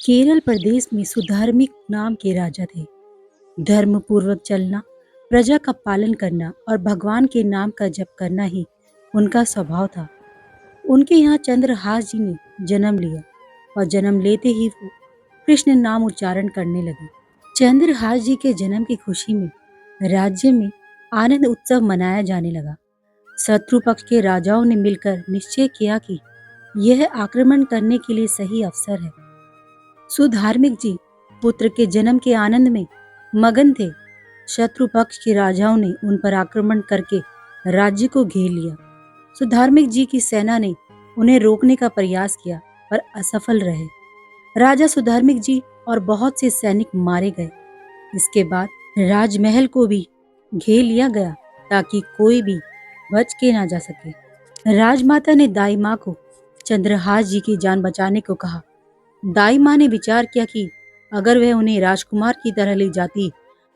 केरल प्रदेश में सुधार्मिक नाम के राजा थे। धर्म पूर्वक चलना, प्रजा का पालन करना और भगवान के नाम का जप करना ही उनका स्वभाव था। उनके यहाँ चंद्रहास जी ने जन्म लिया और जन्म लेते ही वो कृष्ण नाम उच्चारण करने लगे। चंद्रहास जी के जन्म की खुशी में राज्य में आनंद उत्सव मनाया जाने लगा। शत्रु पक्ष के राजाओं ने मिलकर निश्चय किया कि यह आक्रमण करने के लिए सही अवसर है। सुधार्मिक जी पुत्र के जन्म के आनंद में मगन थे। शत्रु पक्ष के राजाओं ने उन पर आक्रमण करके राज्य को घेर लिया। सुधार्मिक जी की सेना ने उन्हें रोकने का प्रयास किया पर असफल रहे। राजा सुधार्मिक जी और बहुत से सैनिक मारे गए। इसके बाद राजमहल को भी घेर लिया गया ताकि कोई भी बच के ना जा सके। राजमाता ने दाई माँ को चंद्रहास जी की जान बचाने को कहा। दाई माँ ने विचार किया कि अगर वह उन्हें राजकुमार की तरह ले जाती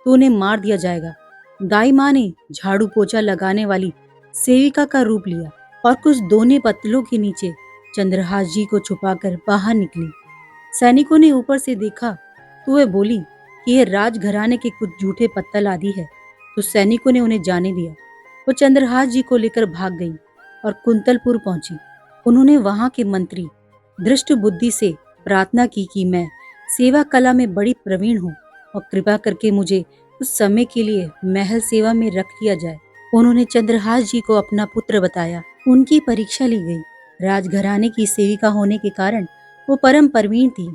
तो उन्हें मार दिया जाएगा। दाई माँ ने झाड़ू पोछा लगाने वाली सेविका का रूप लिया और कुछ दोने पत्तलों के नीचे चंद्रहास जी को छुपाकर बाहर निकली। सैनिकों ने ऊपर से देखा तो वह बोली कि यह राजघराने के कुछ झूठे पत्तल आदि है, तो सैनिकों ने उन्हें जाने दिया। वो चंद्रहास जी को लेकर भाग गई और कुंतलपुर पहुंची। उन्होंने वहां के मंत्री दृष्ट बुद्धि से प्रार्थना की कि मैं सेवा कला में बड़ी प्रवीण हूँ और कृपा करके मुझे उस समय के लिए महल सेवा में रख लिया जाए। उन्होंने चंद्रहास जी को अपना पुत्र बताया। उनकी परीक्षा ली गई। राजघराने की सेविका होने के कारण वो परम प्रवीण थी।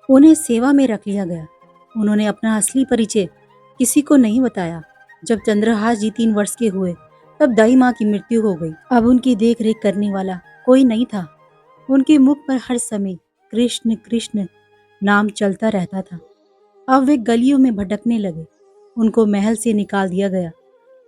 उन्हें सेवा में रख लिया गया। उन्होंने अपना असली परिचय किसी को नहीं बताया। जब चंद्रहास जी 3 वर्ष के हुए तब दाई माँ की मृत्यु हो गई। अब उनकी देख रेख करने वाला कोई नहीं था। उनके मुख पर हर समय कृष्ण कृष्ण नाम चलता रहता था। अब वे गलियों में भटकने लगे। उनको महल से निकाल दिया गया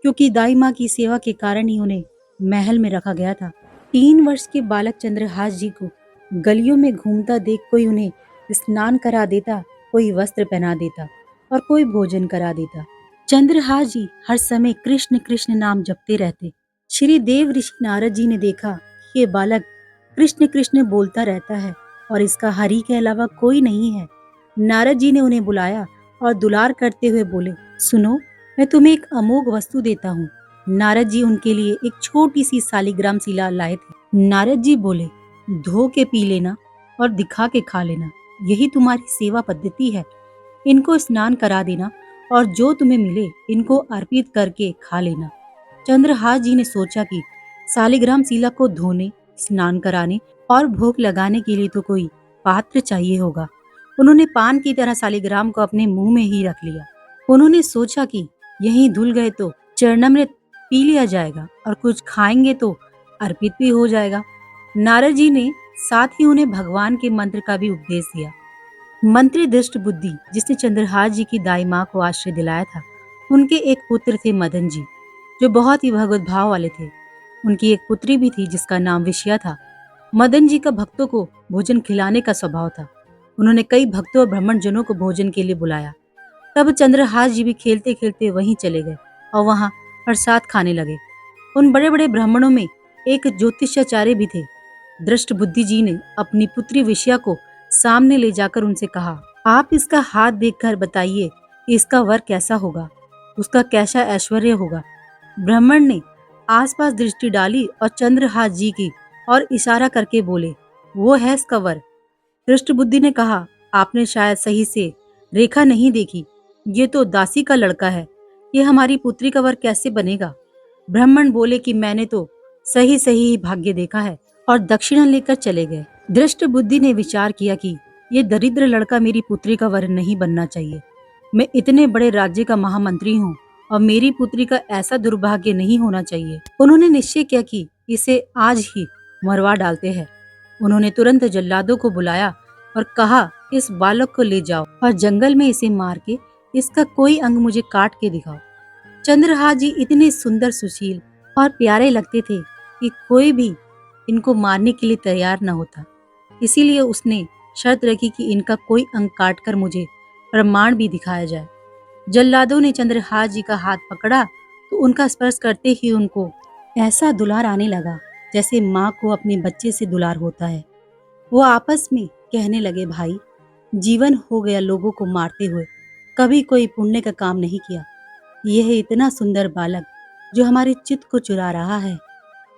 क्योंकि दाई माँ की सेवा के कारण ही उन्हें महल में रखा गया था। 3 वर्ष के बालक चंद्रहास जी को गलियों में घूमता देख कोई उन्हें स्नान करा देता, कोई वस्त्र पहना देता और कोई भोजन करा देता। चंद्रहास जी हर समय कृष्ण कृष्ण नाम जपते रहते। श्री देव ऋषि नारद जी ने देखा कि ये बालक कृष्ण कृष्ण बोलता रहता है और इसका हरि के अलावा कोई नहीं है। नारद जी ने उन्हें बुलाया और दुलार करते हुए बोले, सुनो, मैं तुम्हें एक अमोघ वस्तु देता हूँ। नारद जी उनके लिए एक छोटी सी शालिग्राम शिला लाए थे। नारद जी बोले, धो के पी लेना और दिखा के खा लेना, यही तुम्हारी सेवा पद्धति है। इनको स्नान करा देना और जो तुम्हें मिले इनको अर्पित करके खा लेना। चंद्रहास जी ने सोचा कि शालिग्राम शिला को धोने, स्नान कराने और भोग लगाने के लिए तो कोई पात्र चाहिए होगा। उन्होंने पान की तरह शालिग्राम को अपने मुंह में ही रख लिया। उन्होंने सोचा कि यहीं धुल गए तो चरणामृत पी लिया जाएगा और कुछ खाएंगे तो अर्पित भी हो जाएगा। नारद जी ने साथ ही उन्हें भगवान के मंत्र का भी उपदेश दिया। मंत्री दृष्ट बुद्धि, जिसने चंद्रहास जी की दाई माँ को आश्रय दिलाया था, उनके एक पुत्र थे मदन जी, जो बहुत ही भगवत भाव वाले थे। उनकी एक पुत्री भी थी जिसका नाम विषया था। मदन जी का भक्तों को भोजन खिलाने का स्वभाव था। उन्होंने कई भक्तों और ब्राह्मण जनों को भोजन के लिए बुलाया। तब चंद्रहास जी भी खेलते खेलते वहीं चले गए और वहां प्रसाद खाने लगे। उन बड़े बड़े ब्राह्मणों में एक ज्योतिषाचार्य भी थे। दृष्ट बुद्धि जी ने अपनी पुत्री विषया को सामने ले जाकर उनसे कहा, आप इसका हाथ देखकर बताइए कि इसका वर कैसा होगा, उसका कैसा ऐश्वर्य होगा। ब्राह्मण ने आसपास दृष्टि डाली और चंद्रहास जी की और इशारा करके बोले, वो है इसका वर। दृष्ट बुद्धि ने कहा, आपने शायद सही से रेखा नहीं देखी, ये तो दासी का लड़का है, ये हमारी पुत्री का वर कैसे बनेगा। ब्राह्मण बोले कि मैंने तो सही सही ही भाग्य देखा है और दक्षिणा लेकर चले गए। दृष्ट बुद्धि ने विचार किया कि ये दरिद्र लड़का मेरी पुत्री का वर नहीं बनना चाहिए। मैं इतने बड़े राज्य का महामंत्री हूँ और मेरी पुत्री का ऐसा दुर्भाग्य नहीं होना चाहिए। उन्होंने निश्चय किया कि इसे आज ही मरवा डालते हैं। उन्होंने तुरंत जल्लादों को बुलाया और कहा, इस बालक को ले जाओ और जंगल में इसे मार के इसका कोई अंग मुझे काट के दिखाओ। चंद्रहास जी इतने सुंदर, सुशील और प्यारे लगते थे कि कोई भी इनको मारने के लिए तैयार न होता। इसीलिए उसने शर्त रखी कि इनका कोई अंग काटकर मुझे प्रमाण भी दिखाया जाए। जल्लादों ने चंद्रहास जी का हाथ पकड़ा तो उनका स्पर्श करते ही उनको ऐसा दुलार आने लगा जैसे माँ को अपने बच्चे से दुलार होता है। वो आपस में कहने लगे, भाई, जीवन हो गया लोगों को मारते हुए, कभी कोई पुण्य का काम नहीं किया। यह इतना सुंदर बालक जो हमारे चित्त को चुरा रहा है,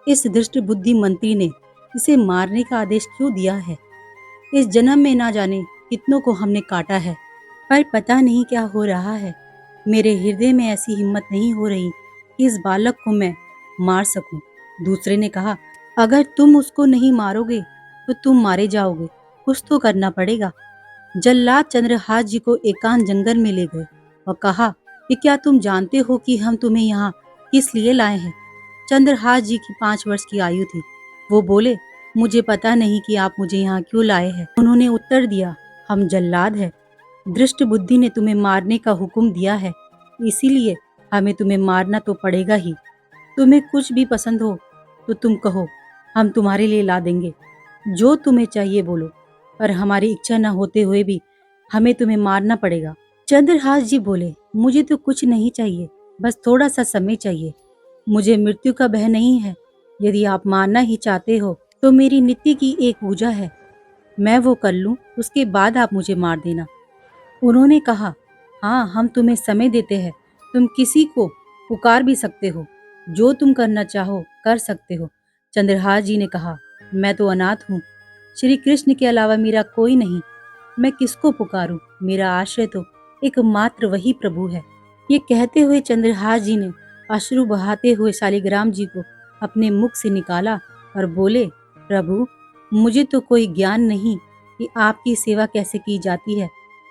इस दुष्ट बुद्धि मंत्री ने इसे मारने का आदेश क्यों दिया है? इस जन्म में ना जाने कितनों को हमने काटा है, पर पता नहीं क्या हो रहा है। मेरे हृदय में ऐसी हिम्मत नहीं हो रही कि इस बालक को मैं मार सकूं। दूसरे ने कहा, अगर तुम उसको नहीं मारोगे तो तुम मारे जाओगे, कुछ तो करना पड़ेगा। जल्लाद चंद्रहास जी को एकांत जंगल में ले गए और कहा कि क्या तुम जानते हो कि हम तुम्हें यहाँ किस लिए लाए हैं? चंद्रहास जी की 5 वर्ष की आयु थी। वो बोले, मुझे पता नहीं कि आप मुझे यहाँ क्यों लाए हैं। उन्होंने उत्तर दिया, हम जल्लाद हैं। दृष्ट बुद्धि ने तुम्हें मारने का हुक्म दिया है, इसीलिए हमें तुम्हें मारना तो पड़ेगा ही। तुम्हें कुछ भी पसंद हो तो तुम कहो, हम तुम्हारे लिए ला देंगे। जो तुम्हें चाहिए बोलो, पर हमारी इच्छा न होते हुए भी हमें तुम्हें मारना पड़ेगा। चंद्रहास जी बोले, मुझे तो कुछ नहीं चाहिए, बस थोड़ा सा समय चाहिए। मुझे मृत्यु का भय नहीं है। यदि आप मारना ही चाहते हो तो मेरी नित्य की एक पूजा है, मैं वो कर लूं, उसके बाद आप मुझे मार देना। उन्होंने कहा, हाँ, हम तुम्हें समय देते हैं, तुम किसी को पुकार भी सकते हो, जो तुम करना चाहो कर सकते हो। चंद्रहास जी ने कहा, मैं तो अनाथ हूँ, श्री कृष्ण के अलावा मेरा कोई नहीं, मैं किसको पुकारूं? मेरा आश्रय तो एकमात्र वही प्रभु है। ये कहते हुए चंद्रहास जी ने अश्रु बहाते हुए शालिग्राम जी को अपने मुख से निकाला और बोले, प्रभु, मुझे तो कोई ज्ञान नहीं कि आपकी सेवा कैसे की जाती है।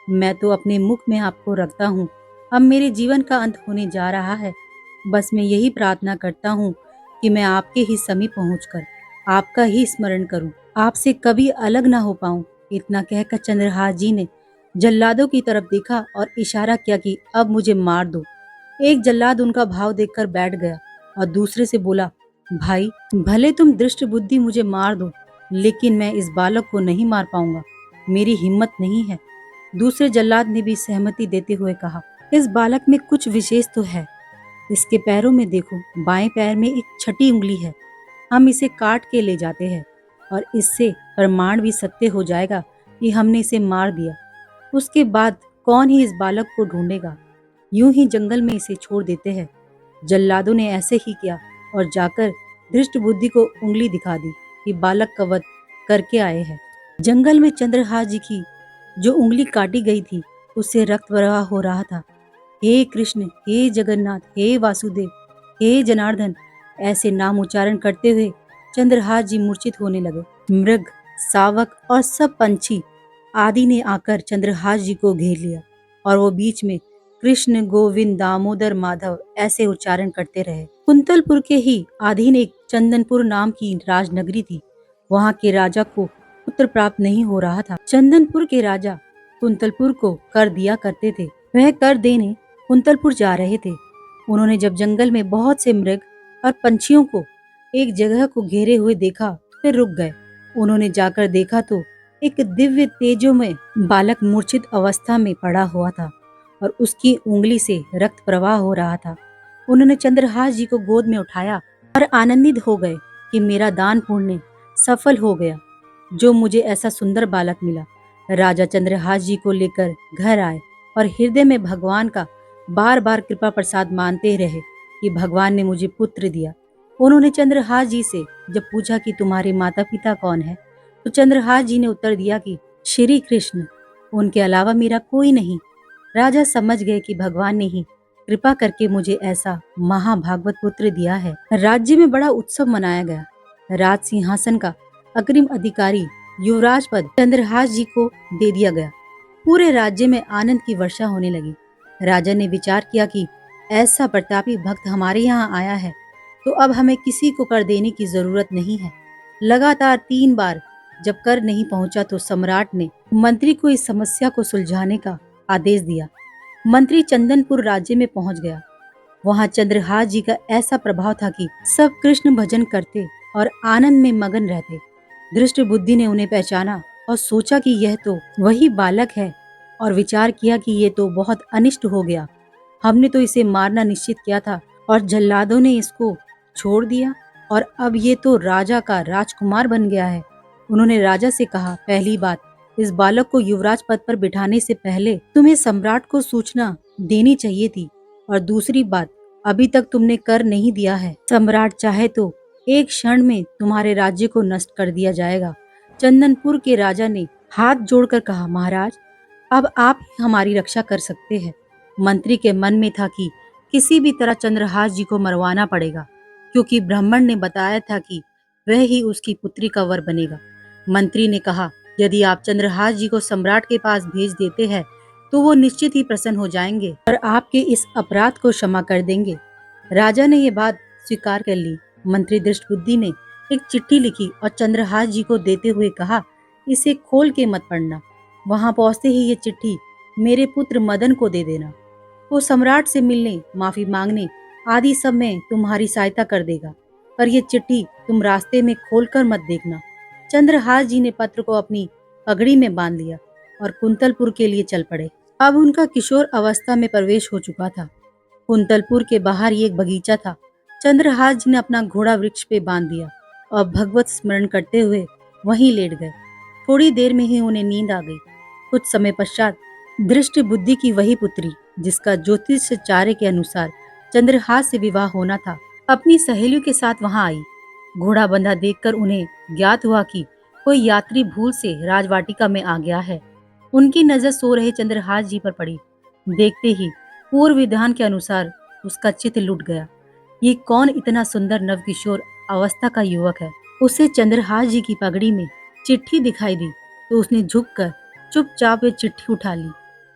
मैं तो अपने मुख में आपको रखता हूँ। अब मेरे जीवन का अंत होने जा रहा है। बस मैं यही प्रार्थना करता हूँ कि मैं आपके ही समीप पहुँचकर आपका ही स्मरण करूँ, आपसे कभी अलग ना हो पाऊँ। इतना कहकर चंद्रहास जी ने जल्लादों की तरफ देखा और इशारा किया कि अब मुझे मार दो। एक जल्लाद उनका भाव देखकर बैठ गया और दूसरे से बोला, भाई, भले तुम दृष्ट बुद्धि मुझे मार दो, लेकिन मैं इस बालक को नहीं मार पाऊंगा, मेरी हिम्मत नहीं है। दूसरे जल्लाद ने भी सहमति देते हुए कहा, इस बालक में कुछ विशेष तो है। इसके पैरों में देखो, बाएं पैर में एक छठी उंगली है। हम इसे काट के ले जाते हैं और इससे प्रमाण भी सत्य हो जाएगा कि हमने इसे मार दिया। उसके बाद कौन ही इस बालक को ढूंढेगा? यूं ही जंगल में इसे छोड़ देते हैं। जल्लादों ने ऐसे ही किया और जाकर दृष्ट बुद्धि को उंगली दिखा दी कि बालक का वध करके आए हैं। जंगल में चंद्रहास जी की जो उंगली काटी गई थी, उससे रक्त प्रवाह हो रहा था। हे कृष्ण, हे जगन्नाथ, हे वासुदेव, हे जनार्दन, ऐसे नाम उच्चारण करते हुए चंद्रहास जी मूर्छित होने लगे। मृग, शावक और सब पंछी आदि ने आकर चंद्रहास जी को घेर लिया और वो बीच में कृष्ण, गोविंद, दामोदर, माधव ऐसे उच्चारण करते रहे। कुंतलपुर के ही अधीन एक चंदनपुर नाम की राजनगरी थी। वहां के राजा को पुत्र प्राप्त नहीं हो रहा था। चंदनपुर के राजा कुंतलपुर को कर दिया करते थे। वह कर देने कुंतलपुर जा रहे थे। उन्होंने जब जंगल में बहुत से मृग और पंछियों को एक जगह को घेरे हुए देखा, फिर रुक गए। उन्होंने जाकर देखा तो एक दिव्य तेजोमय बालक मूर्छित अवस्था में पड़ा हुआ था और उसकी उंगली से रक्त प्रवाह हो रहा था। उन्होंने चंद्रहास जी को गोद में उठाया और आनंदित हो गए कि मेरा दान पुण्य सफल हो गया, जो मुझे ऐसा सुंदर बालक मिला। राजा चंद्रहास जी को लेकर घर आए और हृदय में भगवान का बार बार कृपा प्रसाद मानते रहे कि भगवान ने मुझे पुत्र दिया। उन्होंने चंद्रहास जी से जब पूछा कि तुम्हारे माता पिता कौन है, तो चंद्रहास जी ने उत्तर दिया कि श्री कृष्ण, उनके अलावा मेरा कोई नहीं। राजा समझ गए कि भगवान ने ही कृपा करके मुझे ऐसा महाभागवत पुत्र दिया है। राज्य में बड़ा उत्सव मनाया गया। राज सिंहासन का अग्रिम अधिकारी युवराज पद चंद्रहास जी को दे दिया गया। पूरे राज्य में आनंद की वर्षा होने लगी। राजा ने विचार किया कि ऐसा प्रतापी भक्त हमारे यहाँ आया है तो अब हमें किसी को कर देने की जरूरत नहीं है। लगातार 3 बार जब कर नहीं पहुंचा तो सम्राट ने मंत्री को इस समस्या को सुलझाने का आदेश दिया। मंत्री चंदनपुर राज्य में पहुंच गया। वहां चंद्रहास जी का ऐसा प्रभाव था कि सब कृष्ण भजन करते और आनंद में मगन रहते। दृष्ट बुद्धि ने उन्हें पहचाना और सोचा कि यह तो वही बालक है और विचार किया कि ये तो बहुत अनिष्ट हो गया। हमने तो इसे मारना निश्चित किया था और जल्लादों ने इसको छोड़ दिया और अब ये तो राजा का राजकुमार बन गया है। उन्होंने राजा से कहा, पहली बात, इस बालक को युवराज पद पर बिठाने से पहले तुम्हें सम्राट को सूचना देनी चाहिए थी। और दूसरी बात, अभी तक तुमने कर नहीं दिया है। सम्राट चाहे तो एक क्षण में तुम्हारे राज्य को नष्ट कर दिया जाएगा। चंदनपुर के राजा ने हाथ जोड़कर कहा, महाराज, अब आप ही हमारी रक्षा कर सकते हैं। मंत्री के मन में था कि किसी भी तरह चंद्रहास जी को मरवाना पड़ेगा, क्योंकि ब्राह्मण ने बताया था कि वह ही उसकी पुत्री का वर बनेगा। मंत्री ने कहा, यदि आप चंद्रहास जी को सम्राट के पास भेज देते हैं तो वो निश्चित ही प्रसन्न हो जाएंगे और आपके इस अपराध को क्षमा कर देंगे। राजा ने ये बात स्वीकार कर ली। मंत्री दृष्ट बुद्धि ने एक चिट्ठी लिखी और चंद्रहास जी को देते हुए कहा, इसे खोल के मत पढ़ना। वहां पहुंचते ही ये चिट्ठी मेरे पुत्र मदन को दे देना। वो सम्राट से मिलने, माफी मांगने आदि सब में तुम्हारी सहायता कर देगा, पर ये चिट्ठी तुम रास्ते में खोलकर मत देखना। चंद्रहास जी ने पत्र को अपनी पगड़ी में बांध लिया और कुंतलपुर के लिए चल पड़े। अब उनका किशोर अवस्था में प्रवेश हो चुका था। कुंतलपुर के बाहर ही एक बगीचा था। चंद्रहास जी ने अपना घोड़ा वृक्ष पे बांध दिया और भगवत स्मरण करते हुए वहीं लेट गए। थोड़ी देर में ही उन्हें नींद आ गई। कुछ समय पश्चात दृष्टि बुद्धि की वही पुत्री, जिसका ज्योतिषाचार्य के अनुसार चंद्रहास से विवाह होना था, अपनी सहेलियों के साथ वहां आई। घोड़ा बंधा देखकर उन्हें ज्ञात हुआ कि कोई यात्री भूल से राजवाटिका में आ गया है। उनकी नजर सो रहे चंद्रहास जी पर पड़ी। देखते ही पूर्व विधान के अनुसार उसका चित्त लुट गया। ये कौन इतना सुंदर नवकिशोर अवस्था का युवक है? उसे चंद्रहास जी की पगड़ी में चिट्ठी दिखाई दी तो उसने झुककर चुपचाप वे चिट्ठी उठा ली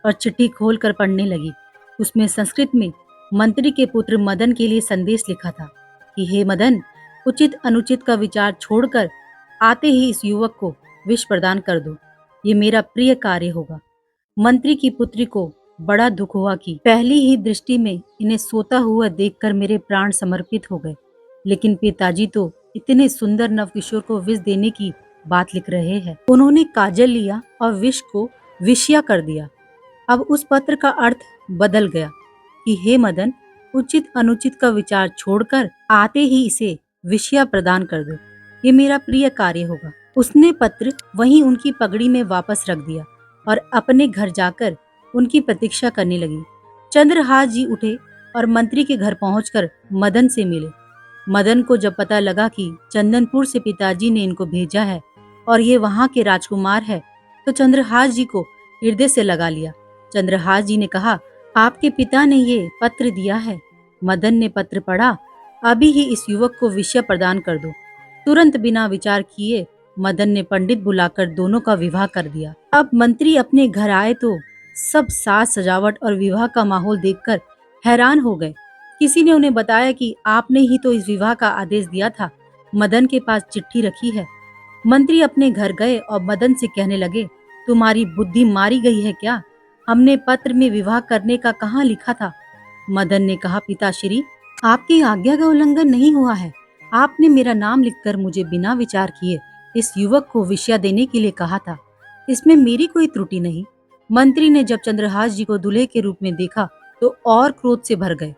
और चिट्ठी खोलकर पढ़ने लगी। उसमें संस्कृत में मंत्री के पुत्र मदन के लिए संदेश लिखा था कि हे मदन, उचित अनुचित का विचार छोड़कर आते ही इस युवक को विष प्रदान कर दो। ये मेरा प्रिय कार्य होगा। मंत्री की पुत्री को बड़ा दुख हुआ कि पहली ही दृष्टि में इन्हें सोता हुआ देखकर मेरे प्राण समर्पित हो गए, लेकिन पिताजी तो इतने सुंदर नवकिशोर को विष देने की बात लिख रहे हैं। उन्होंने काजल लिया और विष को विषया कर दिया। अब उस पत्र का अर्थ बदल गया कि हे मदन, उचित अनुचित का विचार छोड़कर आते ही इसे विषया प्रदान कर दो। ये मेरा प्रिय कार्य होगा। उसने पत्र वहीं उनकी पगड़ी में वापस रख दिया और अपने घर जाकर उनकी प्रतीक्षा करने लगी। चंद्रहास जी उठे और मंत्री के घर पहुंचकर मदन से मिले। मदन को जब पता लगा कि चंदनपुर से पिताजी ने इनको भेजा है और ये वहां के राजकुमार है, तो चंद्रहास जी को हृदय से लगा लिया। चंद्रहास जी ने कहा, आपके पिता ने ये पत्र दिया है। मदन ने पत्र पढ़ा, अभी ही इस युवक को विषय प्रदान कर दो। तुरंत बिना विचार किए मदन ने पंडित बुलाकर दोनों का विवाह कर दिया। अब मंत्री अपने घर आए तो सब साज सजावट और विवाह का माहौल देखकर हैरान हो गए। किसी ने उन्हें बताया कि आपने ही तो इस विवाह का आदेश दिया था, मदन के पास चिट्ठी रखी है। मंत्री अपने घर गए और मदन से कहने लगे, तुम्हारी बुद्धि मारी गई है क्या? हमने पत्र में विवाह करने का कहाँ लिखा था? मदन ने कहा, पिताश्री, आपकी आज्ञा का उल्लंघन नहीं हुआ है। आपने मेरा नाम लिखकर मुझे बिना विचार किए इस युवक को विषय देने के लिए कहा था। इसमें मेरी कोई त्रुटि नहीं। मंत्री ने जब चंद्रहास जी को दूल्हे के रूप में देखा तो और क्रोध से भर गए।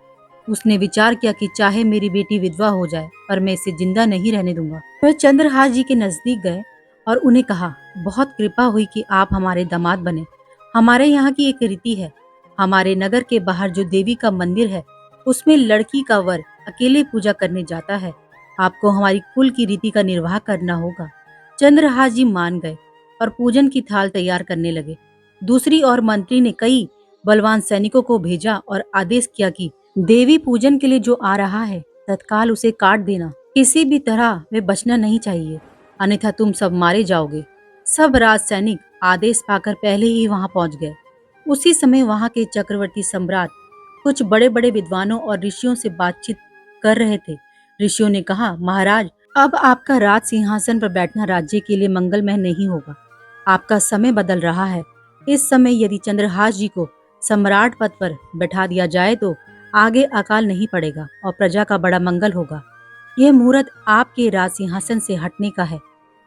उसने विचार किया कि चाहे मेरी बेटी विधवा हो जाए, पर मैं इसे जिंदा नहीं रहने दूंगा। वह चंद्रहास जी के नजदीक गए और उन्हें कहा, बहुत कृपा हुई कि आप हमारे दामाद बने। हमारे यहाँ की एक रीति है, हमारे नगर के बाहर जो देवी का मंदिर है उसमें लड़की का वर अकेले पूजा करने जाता है। आपको हमारी कुल की रीति का निर्वाह करना होगा। चंद्रहास जी मान गए और पूजन की थाल तैयार करने लगे। दूसरी ओर मंत्री ने कई बलवान सैनिकों को भेजा और आदेश किया कि देवी पूजन के लिए जो आ रहा है तत्काल उसे काट देना। किसी भी तरह वे बचना नहीं चाहिए, अन्यथा तुम सब मारे जाओगे। सब राज सैनिक आदेश पाकर पहले ही वहां पहुंच गए। उसी समय वहां के चक्रवर्ती सम्राट कुछ बड़े बड़े विद्वानों और ऋषियों से बातचीत कर रहे थे। ऋषियों ने कहा, महाराज, अब आपका राज सिंहासन पर बैठना राज्य के लिए मंगलमय नहीं होगा। आपका समय बदल रहा है। इस समय यदि चंद्रहास जी को सम्राट पद पर बैठा दिया जाए तो आगे अकाल नहीं पड़ेगा और प्रजा का बड़ा मंगल होगा। यह मुहूर्त आपके राज सिंहासन से हटने का है।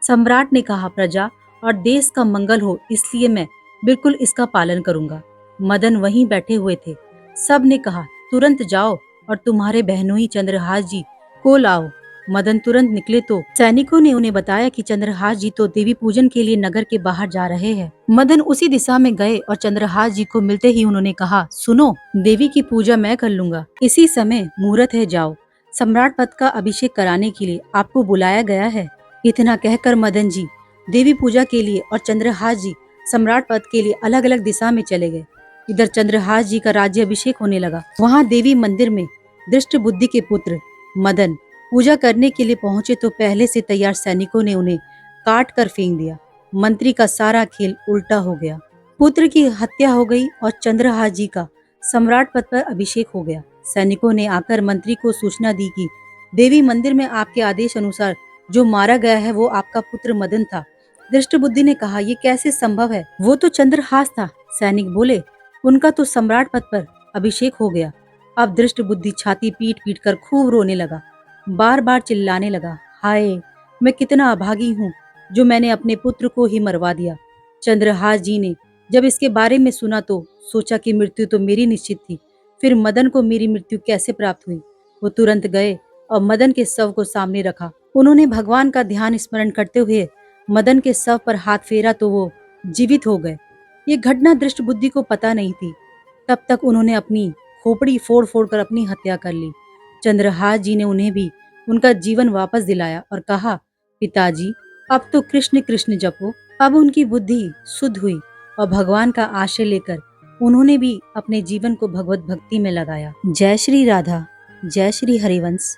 सम्राट ने कहा, प्रजा और देश का मंगल हो, इसलिए मैं बिल्कुल इसका पालन करूंगा। मदन वहीं बैठे हुए थे। सब ने कहा, तुरंत जाओ और तुम्हारे बहनोई चंद्रहास जी को लाओ। मदन तुरंत निकले तो सैनिकों ने उन्हें बताया कि चंद्रहास जी तो देवी पूजन के लिए नगर के बाहर जा रहे हैं। मदन उसी दिशा में गए और चंद्रहास जी को मिलते ही उन्होंने कहा, सुनो, देवी की पूजा मैं कर लूंगा, इसी समय मुहूर्त है, जाओ, सम्राट पद का अभिषेक कराने के लिए आपको बुलाया गया है। इतना कहकर मदन जी देवी पूजा के लिए और चंद्रहास जी सम्राट पद के लिए अलग अलग दिशा में चले गए। इधर चंद्रहास जी का राज्य अभिषेक होने लगा। वहाँ देवी मंदिर में दृष्ट बुद्धि के पुत्र मदन पूजा करने के लिए पहुंचे तो पहले से तैयार सैनिकों ने उन्हें काट कर फेंक दिया। मंत्री का सारा खेल उल्टा हो गया। पुत्र की हत्या हो गई और चंद्रहास जी का सम्राट पद पर अभिषेक हो गया। सैनिकों ने आकर मंत्री को सूचना दी कि देवी मंदिर में आपके आदेश अनुसार जो मारा गया है वो आपका पुत्र मदन था। दृष्ट बुद्धि ने कहा, ये कैसे संभव है? वो तो चंद्रहास था। सैनिक बोले, उनका तो सम्राट पद पर अभिषेक हो गया। अब दृष्ट बुद्धि छाती पीट पीट कर खूब रोने लगा, बार बार चिल्लाने लगा, हाय, मैं कितना अभागी हूँ जो मैंने अपने पुत्र को ही मरवा दिया। चंद्रहास जी ने जब इसके बारे में सुना तो सोचा कि मृत्यु तो मेरी निश्चित थी, फिर मदन को मेरी मृत्यु कैसे प्राप्त हुई? वो तुरंत गए और मदन के शव को सामने रखा। उन्होंने भगवान का ध्यान स्मरण करते हुए मदन के शव पर हाथ फेरा तो वो जीवित हो गए। ये घटना दृष्ट बुद्धि को पता नहीं थी। तब तक उन्होंने अपनी खोपड़ी फोड़ फोड़ कर अपनी हत्या कर ली। चंद्रहास जी ने उन्हें भी उनका जीवन वापस दिलाया और कहा, पिताजी, अब तो कृष्ण कृष्ण जपो। अब उनकी बुद्धि शुद्ध हुई और भगवान का आश्रय लेकर उन्होंने भी अपने जीवन को भगवत भक्ति में लगाया। जय श्री राधा, जय श्री हरिवंश।